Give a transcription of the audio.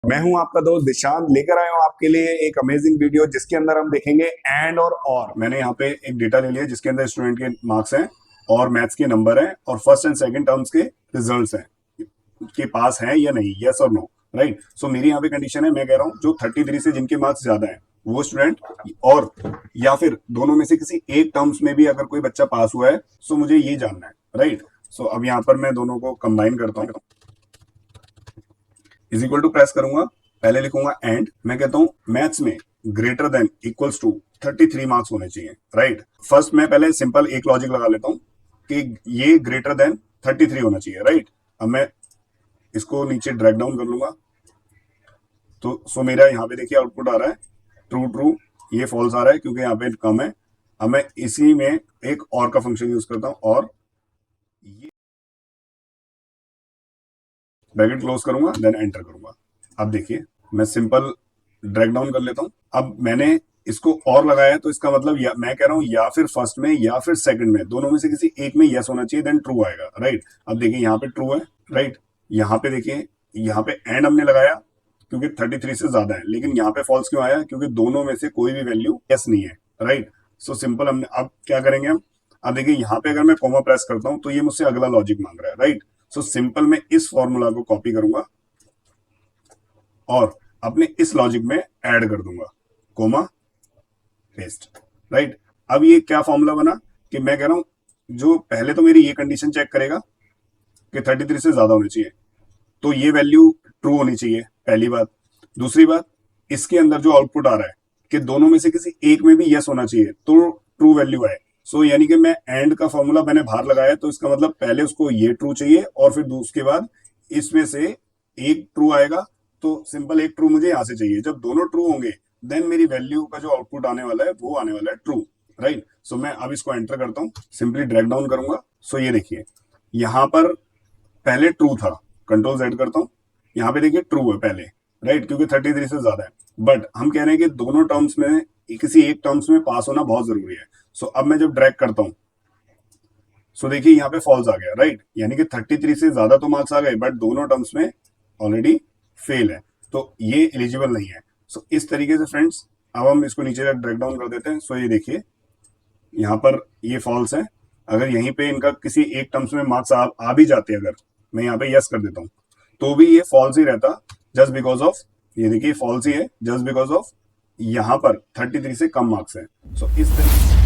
मैं हूं आपका दोस्त दिशांत, लेकर आया हूं आपके लिए एक अमेजिंग वीडियो जिसके अंदर हम देखेंगे एंड और मैंने यहाँ पे एक डेटा ले लिया जिसके अंदर स्टूडेंट के मार्क्स हैं और मैथ्स के नंबर हैं और फर्स्ट एंड सेकंड टर्म्स के रिजल्ट्स हैं के पास है या नहीं, यस और नो। राइट, सो मेरी यहाँ पे कंडीशन है, मैं कह रहा हूँ जो 33 से जिनके मार्क्स ज्यादा हैं वो स्टूडेंट, और या फिर दोनों में से किसी एक टर्म्स में भी अगर कोई बच्चा पास हुआ है सो मुझे ये जानना है। राइट, सो अब यहाँ पर मैं दोनों को कंबाइन करता हूँ, इज इक्वल टू प्रेस करूंगा, पहले लिखूंगा एंड, मैं कहता हूं मैथ्स में greater than equals to 33 marks होने चाहिए। राइट, फर्स्ट मैं पहले सिंपल एक लॉजिक लगा लेता हूं कि ये ग्रेटर देन 33 होना चाहिए। राइट, अब मैं इसको नीचे ड्रैग डाउन कर लूंगा तो सो मेरा यहाँ पे देखिए आउटपुट आ रहा है ट्रू ट्रू, ये फॉल्स आ रहा है क्योंकि यहाँ पे कम है। अब मैं इसी में एक और का फंक्शन यूज करता हूं और ये ब्रैकेट क्लोज करूंगा देन एंटर करूंगा। अब देखिए मैं सिंपल ड्रैग डाउन कर लेता हूं, अब मैंने इसको और लगाया तो इसका मतलब मैं कह रहा हूं या फिर फर्स्ट में या फिर सेकंड में, दोनों में से किसी एक में यस होना चाहिए देन ट्रू आएगा। राइट, अब देखिए यहाँ पे ट्रू है। राइट, यहाँ पे देखिए यहाँ पे एंड हमने लगाया क्योंकि 33 से ज्यादा है, लेकिन यहाँ पे फॉल्स क्यों आया, क्योंकि दोनों में से कोई भी वैल्यू यस नहीं है। राइट, सो सिंपल हमने अब क्या करेंगे हम, अब देखिए यहाँ पे अगर मैं कॉमा प्रेस करता हूं तो ये मुझसे अगला लॉजिक मांग रहा है। राइट, सो सिंपल मैं इस फॉर्मूला को कॉपी करूंगा और अपने इस लॉजिक में ऐड कर दूंगा, कोमा पेस्ट। राइट, अब ये क्या फॉर्मूला बना कि मैं कह रहा हूं जो पहले तो मेरी ये कंडीशन चेक करेगा कि 33 से ज्यादा होनी चाहिए, तो ये वैल्यू ट्रू होनी चाहिए, पहली बात। दूसरी बात, इसके अंदर जो आउटपुट आ रहा है कि दोनों में से किसी एक में भी यस होना चाहिए तो ट्रू वैल्यू है। सो यानी कि मैं एंड का फॉर्मूला मैंने बाहर लगाया तो इसका मतलब पहले उसको ये ट्रू चाहिए और फिर उसके बाद इसमें से एक ट्रू आएगा, तो सिंपल एक ट्रू मुझे यहां से चाहिए। जब दोनों ट्रू होंगे देन मेरी वैल्यू का जो आउटपुट आने वाला है वो आने वाला है ट्रू। राइट, सो मैं अब इसको एंटर करता हूं, सिंपली ड्रैग डाउन करूंगा। सो ये देखिए यहां पर पहले ट्रू था, कंट्रोल जेड करता हूं, यहाँ पे देखिए ट्रू है पहले। राइट, क्योंकि 33 से ज्यादा है, बट हम कह रहे हैं कि दोनों टर्म्स में किसी एक टर्म्स में पास होना बहुत जरूरी है। सो अब मैं जब ड्रैग करता हूं सो देखिए यहाँ पे फॉल्स आ गया। राइट, यानी कि 33 से ज्यादा तो मार्क्स आ गए बट दोनों टर्म्स में ऑलरेडी फेल है, तो ये एलिजिबल नहीं है। सो इस तरीके से फ्रेंड्स अब हम इसको नीचे ड्रैग डाउन कर देते हैं। सो ये देखिए यहाँ पर ये फॉल्स है, अगर यहीं पे इनका किसी एक टर्म्स में मार्क्स आ भी जाते, अगर मैं यहाँ पे यस कर देता हूँ तो भी ये फॉल्स ही रहता, जस्ट बिकॉज ऑफ, ये देखिए फॉल्स ही है जस्ट बिकॉज ऑफ यहाँ पर 33 से कम मार्क्स है। सो इस तरीके से